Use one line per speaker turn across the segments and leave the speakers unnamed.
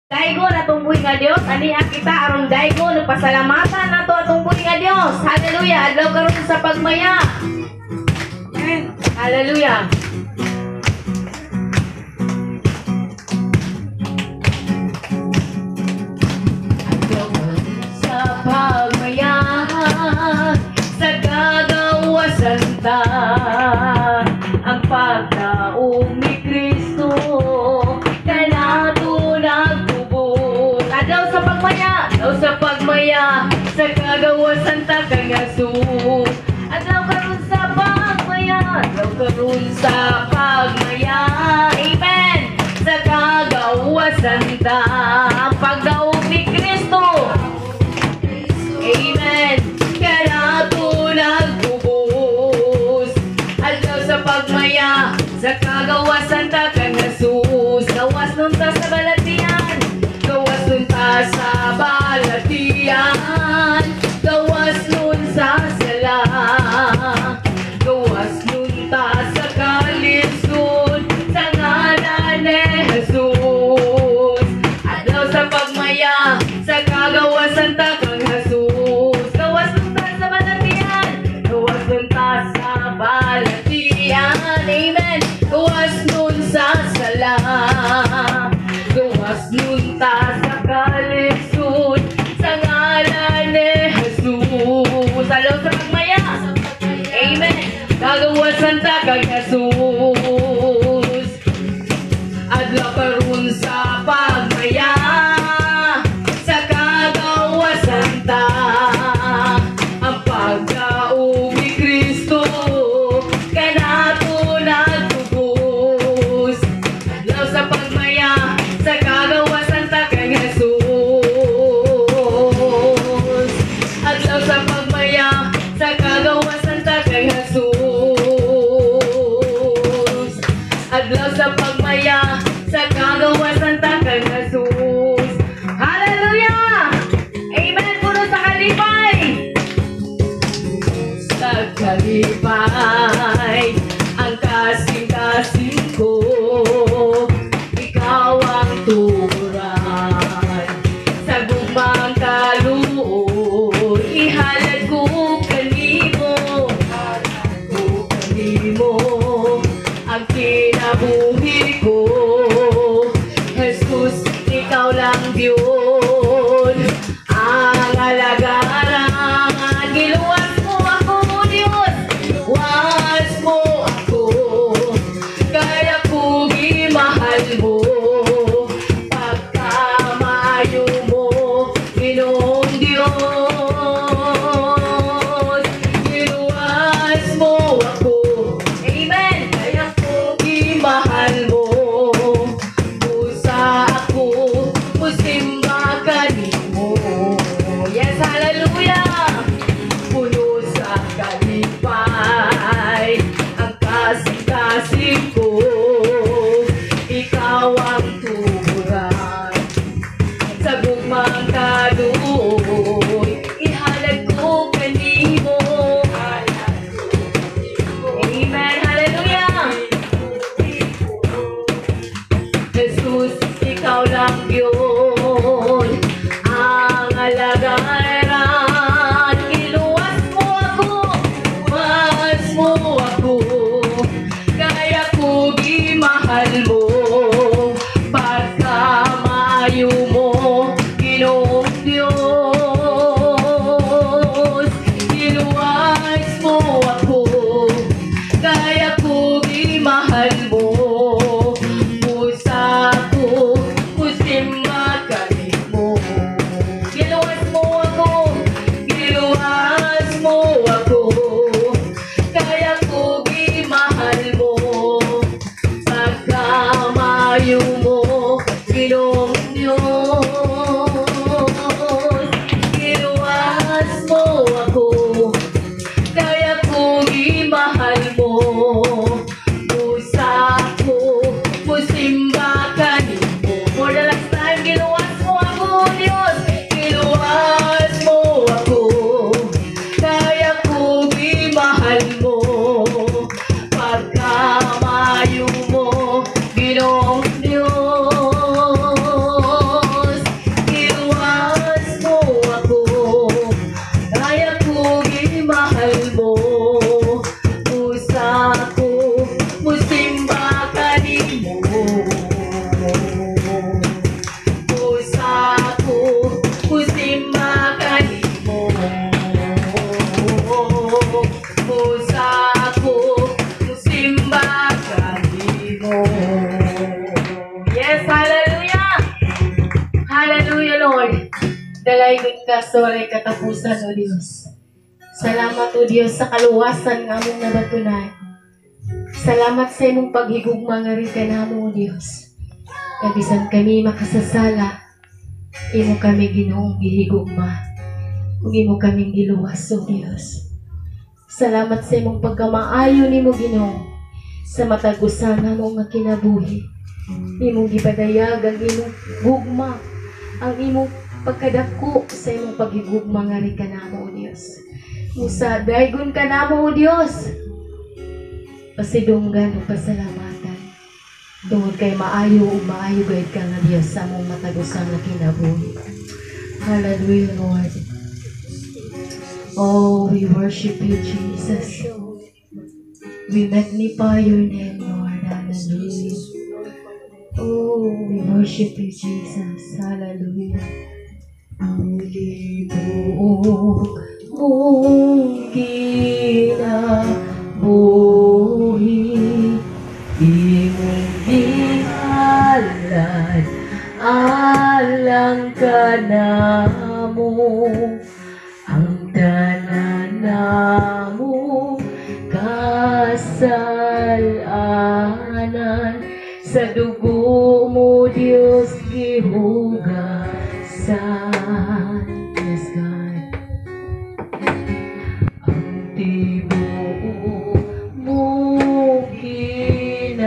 Daigo na tumbuhi nga Dios, aniya kita aron daigo nagpasalamatan nato atong buhi nga Dios. Hallelujah. Adlaw karon sa pagmaya. Amen. Hallelujah. Adlaw karon sa pagmaya sa kagawasan ta ang pagkaong ni Kristo kanato nagtubos. Adlaw sa pagmaya sa kagawasan ta kang Jesus. Adlaw karon sa pagmaya, adlaw karon sa pagmaya, amen, sa kagawasan ta ang pagdaog ni Kristo, amen, kanato nagtubos. Adlaw sa pagmaya sa kagawasan ta kang Jesus. Gawas nun ta sa balatian, gawas nun ta sa balatian, gawas nun sa sala, gawas nun ta sa kalisod sa ngalan ni Jesus. Adlaw sa pagmaya sa kagawasan ta kang Jesus. Gawas nun ta sa balatian, gawas nun ta sa balatian, amen, gawas nun sa sala, gawas nun ta sa kalisod sa ngalan ni Jesus. Adlaw sa pagmaya, amen, kagawasan ta kang Jesus. Adlaw karon sa pagmaya sa kagawasan ta ang pagdaog ni Kristo kanato nagtubos. Adlaw sa pagmaya sa kagawasan ta kang Jesus. Adlaw sa pagmaya sa kagawasan ta kang Jesus. Adlaw sa pagmaya sa kagawasan ta kang Jesus. Hallelujah! Amen! Puno sa kalipay! Sa kalipay ang kasing-kasing ko, ikaw ang turan sa gumang kaluoy, ihalad ko kanimo, ang kinabuhi ko. Jesus, ikaw lang Diyon ang alagaran. Giluwas mo ako, Diyos, was mo ako, kaya ko gimahal mo. Pagkamayo mo, Ginoong Diyos, giluwas mo ako, amen, kaya ko gimahal mo. Pusa ako, musimba kanimo. Yes, hallelujah! Puno sa kalipay ang kasing-kasing ko, ikaw ang tuburan sa gugmang kaluoy, ihalad ko kanimo. Amen, hallelujah! Jesus, ikaw lang yun ang alagaran. Iluwas mo ako, was mo ako, kaya ko gimahal mo. Pagkamayo mo, Ginoong Diyos, iluwas mo ako, kaya ko gimahal mo. Pusa ko, musimba kanimo. Giluwas mo ako, giluwas mo ako, kaya ko gimahal mo. Pagkamayo mo, Ginoong Diyos, giluwas mo ako, kaya ko gimahal mo. Pusa ko, musimba kanimo. For the last time, giluwas mo ako, Diyos, giluwas mo ako, kaya ko gimahal mo. Pagkamayo mo, Ginoong Diyos,
Dalaygon ka sa walay katapusan, O Diyos. Salamat, O Diyos, sa kaluwasan nga among nabatunan. Salamat sa imong paghigugma nga rin ka namo, O Diyos. Kabisan kami makasasala, imo kami Ginoong gihigugma. Ug imo kaming giluwas, O Diyos. Salamat sa imong pagkamaayo nimo, Ginoo, sa matag-usan namo nga kinabuhi. Imong gipadayag ang imong gugma, ang imong pagkadako sa imong paghigugma nga rin ka namo, O Diyos. Musa, daygon ka namo, O Diyos. Pasidunggan o pasalamatan. Tungod kay maayo o maayo gayud ka nga Diyos sa among matag-usan nga kinabuhi. Hallelujah, Lord. Oh, we worship you, Jesus. We magnify your name, Lord. Hallelujah. Oh, we worship you, Jesus. Hallelujah. Buong mong kinabuhi, imong gihalad, alang ka namo, ang tanan namo kasalanan, sa dugo mo Diyos gihugasan. Yes, God. Ang tibuok mo kinabuhi,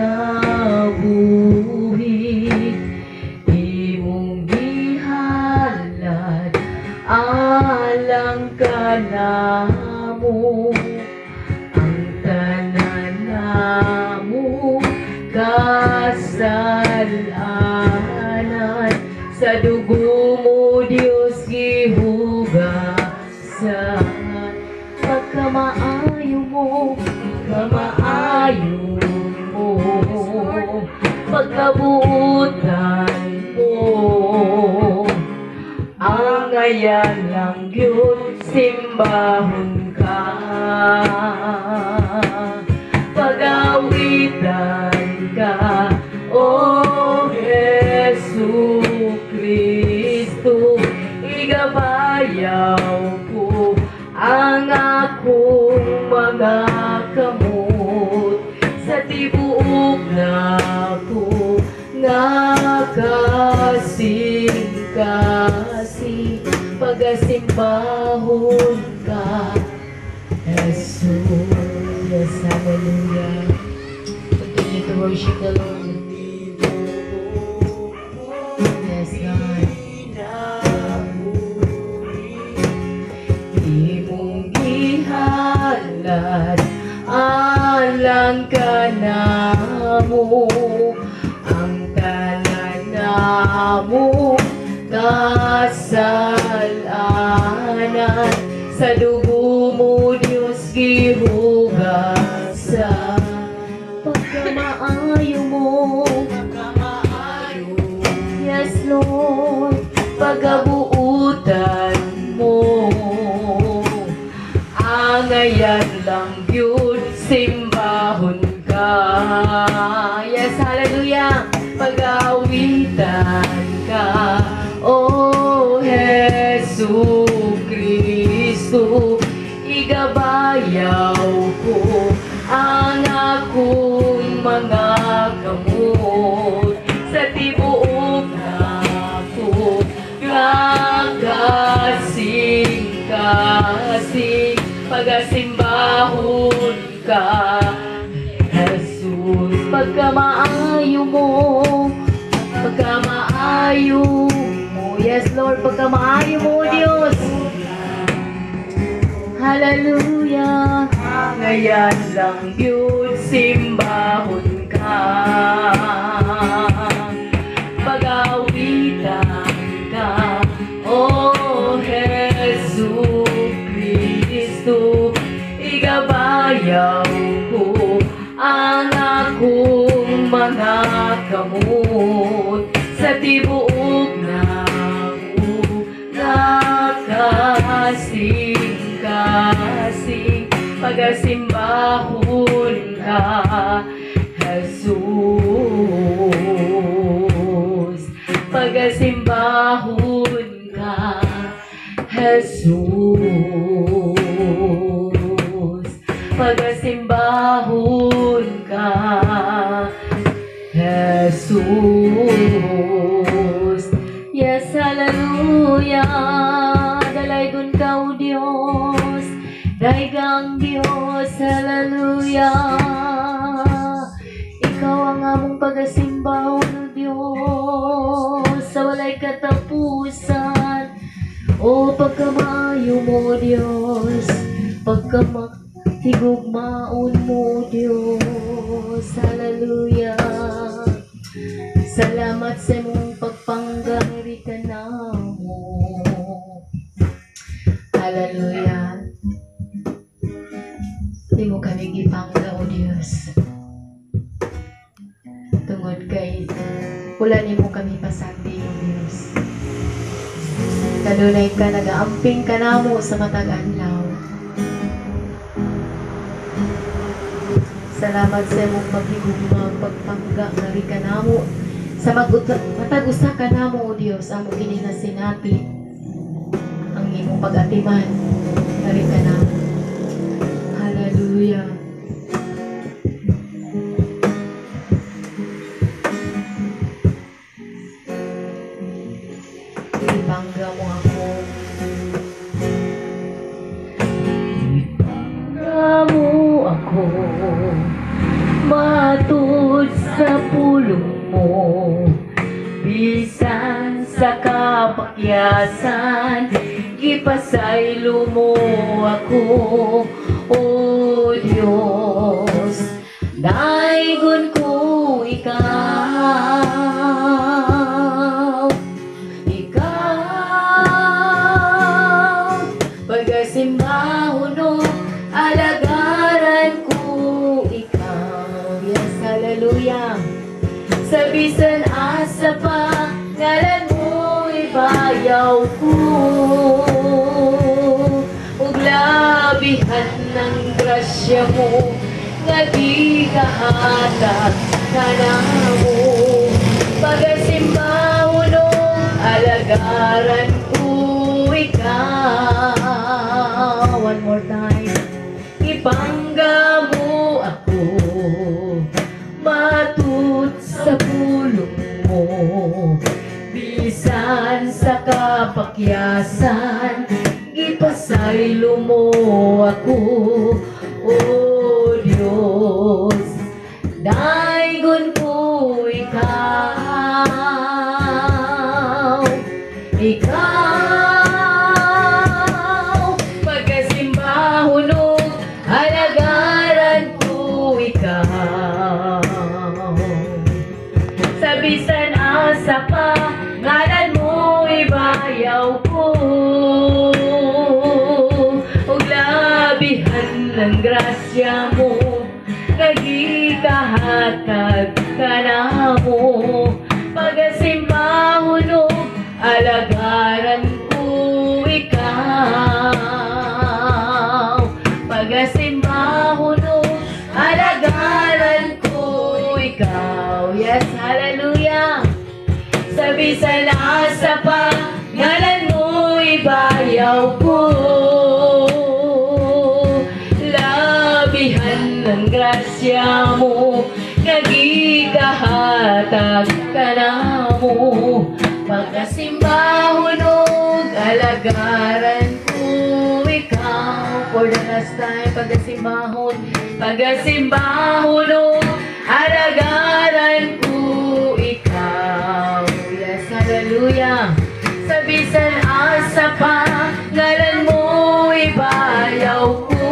imong gihalad, alang ka namo, ang tanan namo kasalanan, sa dugo mo Diyos gihugasan. Pagkamaayo mo, pagkamaayo mo, pagkabuutan mo, ang ayan lang yun, simbahon ka. Pag-awitan ka, O Jesu Kristo, igabayaw ko ang akong mga kamot, sa tibuok na ko nga kasing-kasing, pag-asimbahon ka, Jesus. Yes, hallelujah. Continue to worship the Lord. Yes, God. Imong gihalad, alang ka namo, ang tanan namo kasalanan, sa dugo mo Diyos gihugasan. Pagkamaayo mo, yes Lord, pagabuutan mo, ang ayan lang yun, simbahon ka. Yes, hallelujah. Pag-awitan ka, O Jesu Kristo, igabayaw ko ang akong mga kamot, sa tibuok na ko kasing-kasing, pag-asimbahon ka, Jesus. Pagkamaayo mo, pagkamaayo mo, yes Lord, pagkamaayo mo Diyos. Hallelujah. Ngayon lang yun, simbahon ka, pag-awitan ka, O Jesu Kristo, igabayaw ko ang akong mga kamot, sa tibuok na ko kasing-kasing, pag-asimbahon ka, Jesus. Pag-asimbahon ka,
Jesus. Pagasimbahon ka, Jesus. Yes, hallelujah. Dalaygon ka, O Dios. Daigang Dios, hallelujah. Ikaw ang among pagasimbahon, O Dios, sa walay katapusan. O pagkamayo mo, Dios, pagkamahigugmaon mo, Dios, hallelujah. Salamat sa mong pagpanggari ka na mo, hallelujah. Di mo kami gipangga, O Dios, tungod kay wala ni mo kami pasandi, O Dios. Kanunay ka, nagaamping ka na mo sa matag adlaw. Salamat sa imong paghigugma, pagpangga, ngari ka na mo. Sa matag-usa ka na mo, O Dios, amo gininasinati ang imong pag-atiman, ngari ka na mo. Hallelujah. Ibangga mo ako. Ibangga mo ako, matud sa pulong mo, bisan sa kapakyasan, gipasaylo mo ako, O Diyos. Daigon ko ikaw, pagasimbahon o alagaran ko ikaw. Yes, hallelujah. Sa bisan asa pa, ngalan mo ibayaw ko. Ug labihan ng grasya mo, nga di kahatag ka na mo. Pagasimbahon o alagaran ko ikaw. One more time. Ipangga mo ako, matut sa pulong mo, bisan sa kapakyasan, gipasaylo mo ako, O Diyos. Daigon ko ikaw, pagasimbahon o alagaran ko ikaw. Sa bisan asa pa, ngalan mo ibayaw ko. Ug labihan ng grasya mo, nagikahatag ka na mo. Pagasimbahon o alagaran ko ikaw. Pagasimbahon o alagaran ko ikaw. Yes, hallelujah. Sa bisan asa pa, ngalan mo ibayaw ko. Labihan ng grasya mo, nagikahatag ka na mo. Pagasimbahon o alagaran ko ikaw. For the last time, pagasimbahon o alagaran ko ikaw. Yes, hallelujah. Sa bisan asa pa, ngalan mo ibayaw ko.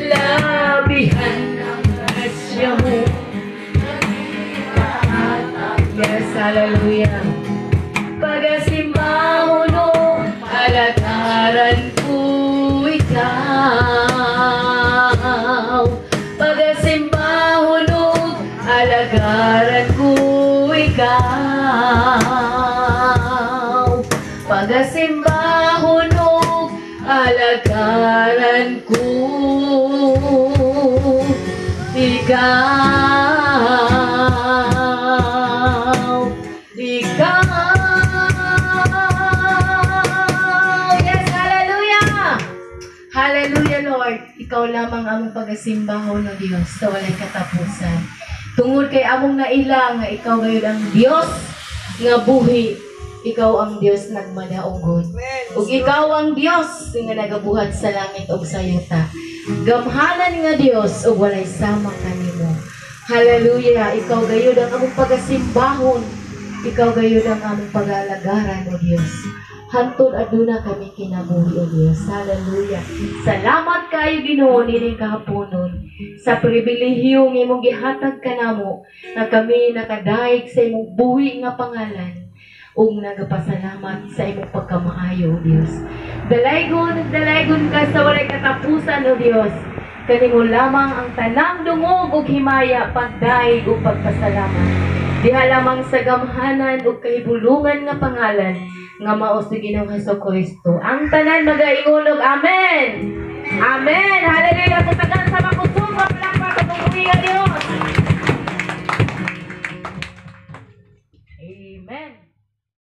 Labihan ng grasya mo, yes, hallelujah. Pagasimbahon o alagaran ko ikaw. Pagasimbahon o alagaran ko ikaw. Pagasimbahon o alagaran ko ikaw.
ikaw lamang among pagasimbaho no Dios sa walay katapusan. Tungod kay among naila nga ikaw gayud ang Dios nga buhi, ikaw ang Dios nagmadaugod. Ug ikaw ang Dios nga nagabuhat sa langit ug sa yuta. Gamhanan nga Dios ug walay sama kanimo. Hallelujah, ikaw gayud ang among pagasimbahon. Ikaw gayud ang among pag-alagaran o Dios. Hantod aduna kami kinabuhi o Dios. Hallelujah. Salamat kayo Ginoo nining kahaponon sa pribilehiyo nga imong gihatag kanamo nga kami nakadaig sa imong buhi nga pangalan ug nagapasalamat sa imong pagkamaayo o Dios. Dalaygon ka sa walay katapusan o Dios. Kanimo lamang ang tanang dungog ug himaya, pagdaig ug pagpasalamat. Diha lamang sa gamhanan ug kahibulungan nga pangalan nga mao sa Ginoong Hesukristo. Ang tanan magaingon og amen. Amen. Hallelujah. Putagan sa mga